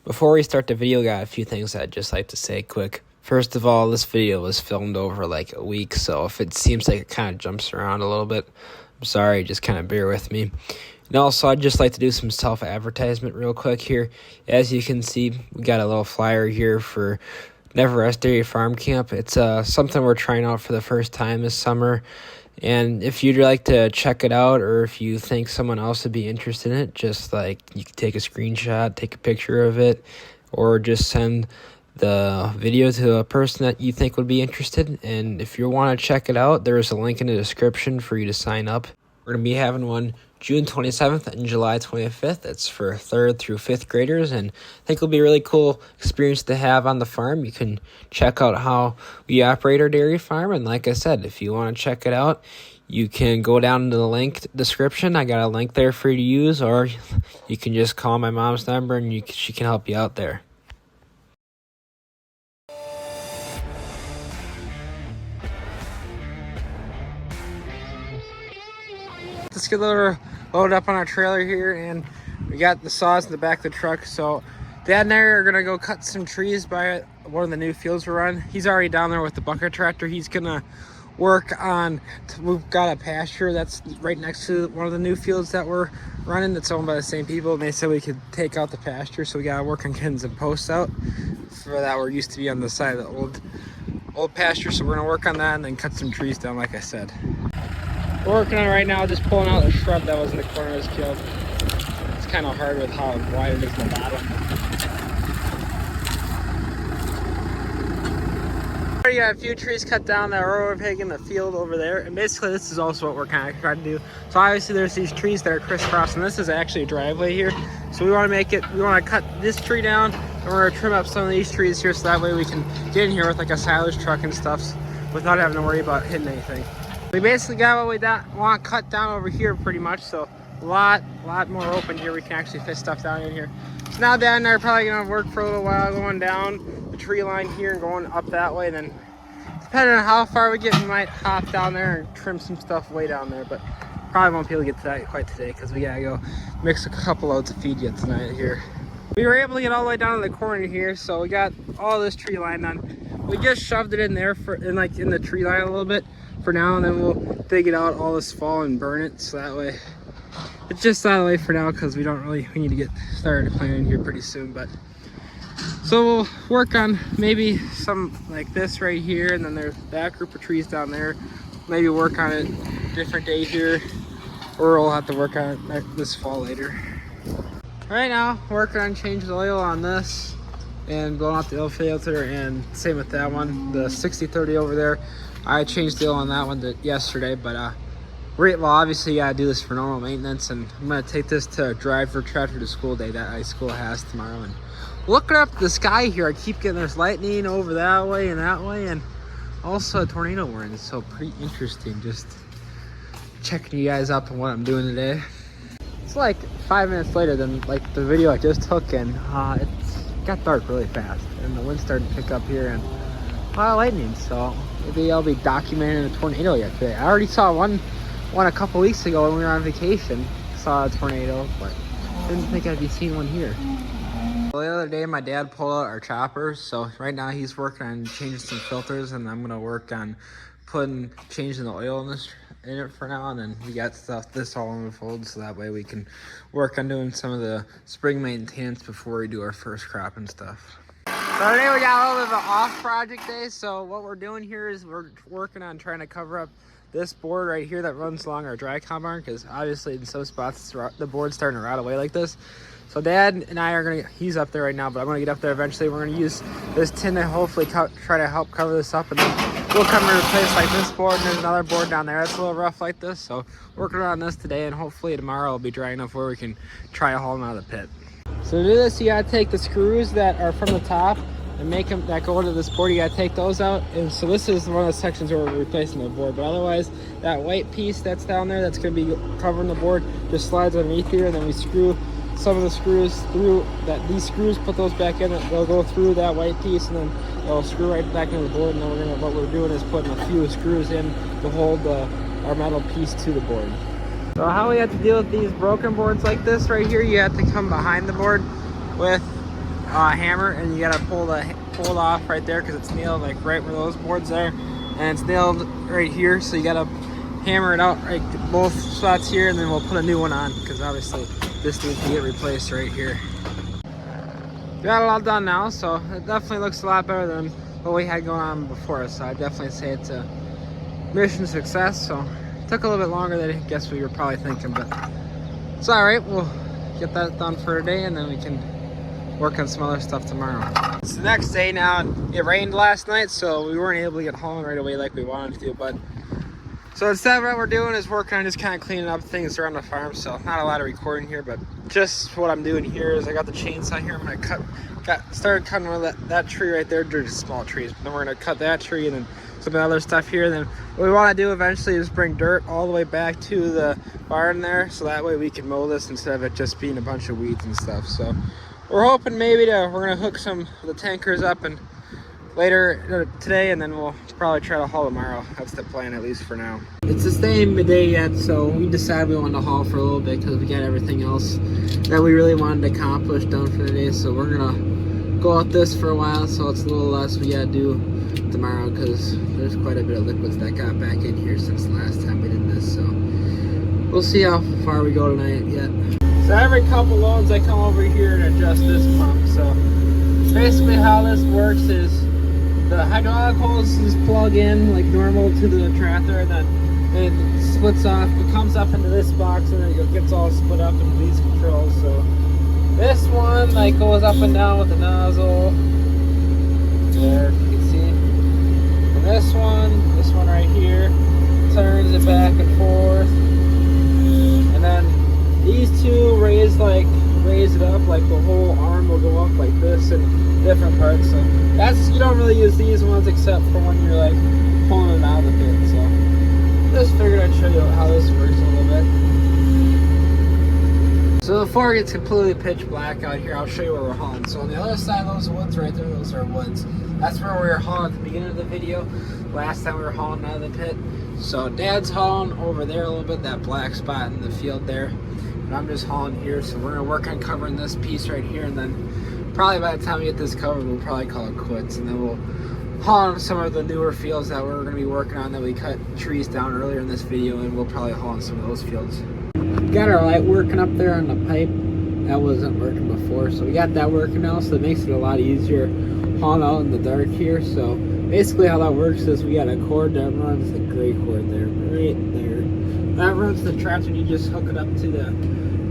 Before we start the video, got a few things I'd just like to say quick. First of all, this video was filmed over like a week, so if it seems like it kind of jumps around a little bit, I'm sorry, just kind of bear with me. And also, I'd just like to do some self-advertisement real quick here. As you can see, we got a little flyer here for Never Rest Dairy Farm Camp. It's something we're trying out for the first time this summer. And if you'd like to check it out, or if you think someone else would be interested in it, just like you can take a screenshot, take a picture of it, or just send the video to a person that you think would be interested. And if you want to check it out, there's a link in the description for you to sign up. We're going to be having one June 27th and July 25th. It's for 3rd through 5th graders, and I think it'll be a really cool experience to have on the farm. You can check out how we operate our dairy farm, and like I said, if you want to check it out, you can go down to the link description. I got a link there for you to use, or you can just call my mom's number and she can help you out there. Let's get loaded up on our trailer here, and we got the saws in the back of the truck. So Dad and I are gonna go cut some trees by one of the new fields we're on. He's already down there with the bucket tractor. He's gonna work on, we've got a pasture that's right next to one of the new fields that we're running that's owned by the same people, and they said we could take out the pasture, so we gotta work on getting some posts out for that. We're used to be on the side of the old pasture, so we're gonna work on that and then cut some trees down like I said. We're working on it right now, just pulling out a shrub that was in the corner of this field. It's kind of hard with how wide it is in the bottom. We got a few trees cut down that are overtaking the field over there, and basically this is also what we're kind of trying to do. So obviously there's these trees that are crisscrossing. This is actually a driveway here, so we want to cut this tree down, and we're going to trim up some of these trees here, so that way we can get in here with like a silage truck and stuff without having to worry about hitting anything. We basically got what we want cut down over here pretty much, so a lot more open here. We can actually fit stuff down in here. So now Dad and I are probably gonna work for a little while going down the tree line here and going up that way. Then depending on how far we get, we might hop down there and trim some stuff way down there, but probably won't be able to get to that quite today because we gotta go mix a couple loads of feed yet tonight here. We were able to get all the way down to the corner here, so we got all this tree line done. We just shoved it in there in the tree line a little bit for now, and then we'll dig it out all this fall and burn it, so that way it's just out of the way for now because we need to get started planting here pretty soon. But so we'll work on maybe some like this right here, and then there's that group of trees down there. Maybe work on it a different day here, or we'll have to work on it this fall later. Right now working on changing the oil on this and blowing out the oil filter, and same with that one, the 6030 over there. I changed the oil on that one yesterday, but well, obviously you gotta do this for normal maintenance, and I'm gonna take this to drive for tractor to school day that high school has tomorrow. And looking up the sky here, I keep getting there's lightning over that way, and also a tornado warning. So pretty interesting. Just checking you guys up on what I'm doing today. It's like 5 minutes later than like the video I just took, and it got dark really fast, and the wind started to pick up here, and a lot of lightning. So maybe I'll be documenting a tornado yet today. I already saw one a couple weeks ago when we were on vacation. Saw a tornado, but didn't think I'd be seeing one here. Well, the other day my dad pulled out our chopper, so right now he's working on changing some filters, and I'm gonna work on changing the oil in it for now, and then we got this all unfolded, so that way we can work on doing some of the spring maintenance before we do our first crop and stuff. So today we got a little bit of an off project day. So what we're doing here is we're working on trying to cover up this board right here that runs along our dry cow barn, because obviously in some spots the board's starting to rot away like this. So Dad and I are he's up there right now, but I'm gonna get up there eventually. We're gonna use this tin to hopefully try to help cover this up, and then we'll come and replace like this board, and there's another board down there that's a little rough like this. So working on this today, and hopefully tomorrow it'll be dry enough where we can try to haul them out of the pit. So to do this, you gotta take the screws that are from the top and make them that go into this board. You gotta take those out, and so this is one of the sections where we're replacing the board. But otherwise, that white piece that's down there that's gonna be covering the board just slides underneath here, and then we screw some of the screws through that. These screws, put those back in. They'll go through that white piece, and then they'll screw right back into the board. And then what we're doing is putting a few screws in to hold our metal piece to the board. So how we have to deal with these broken boards like this right here, you have to come behind the board with hammer, and you gotta pull it off right there because it's nailed like right where those boards are, and it's nailed right here. So you gotta hammer it out right both spots here, and then we'll put a new one on because obviously this needs to get replaced right here. Got it all done now, so it definitely looks a lot better than what we had going on before. So I definitely say it's a mission success. So it took a little bit longer than I guess we were probably thinking, but it's all right. We'll get that done for today, and then we can work on some other stuff tomorrow. It's the next day now. It rained last night, so we weren't able to get hauling right away like we wanted to, but so instead what we're doing is working on just kind of cleaning up things around the farm. So not a lot of recording here, but just what I'm doing here is I got the chainsaw here. I'm gonna started cutting that tree right there. They're just small trees, but then we're gonna cut that tree and then some other stuff here. And then what we want to do eventually is bring dirt all the way back to the barn there, so that way we can mow this instead of it just being a bunch of weeds and stuff. So we're hoping maybe we're gonna hook some of the tankers up and later today, and then we'll probably try to haul tomorrow. That's the plan, at least for now. It's the same day yet, so we decided we wanted to haul for a little bit because we got everything else that we really wanted to accomplish done for the day. So we're gonna go out this for a while, so it's a little less we gotta do tomorrow because there's quite a bit of liquids that got back in here since the last time we did this. So we'll see how far we go tonight yet. So every couple loads I come over here and adjust this pump. So basically how this works is the hydraulic hoses plug in like normal to the tractor, and then it splits off. It comes up into this box, and then it gets all split up into these controls. So this one like goes up and down with the nozzle there, if you can see. And this one right here turns it back and forth. And then these two raise it up, like the whole arm will go up like this in different parts. So that's, you don't really use these ones except for when you're like pulling it out of the pit. So just figured I'd show you how this works a little bit. So before it gets completely pitch black out here, I'll show you where we're hauling. So on the other side of those woods right there, those are woods. That's where we were hauling at the beginning of the video. Last time we were hauling out of the pit. So Dad's hauling over there a little bit, that black spot in the field there. And I'm just hauling here. So we're gonna work on covering this piece right here, and then probably by the time we get this covered, we'll probably call it quits. And then we'll haul on some of the newer fields that we're gonna be working on that we cut trees down earlier in this video, and we'll probably haul on some of those fields. Got our light working up there on the pipe. That wasn't working before, so we got that working now, so it makes it a lot easier hauling out in the dark here. So basically how that works is we got a cord that runs, the gray cord there, right there. That runs the tractor, and you just hook it up to the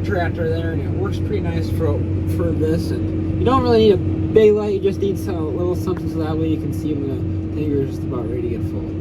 tractor there, and it works pretty nice for this. And you don't really need a big light, you just need a little something so that way you can see when the tanker is just about ready to get full.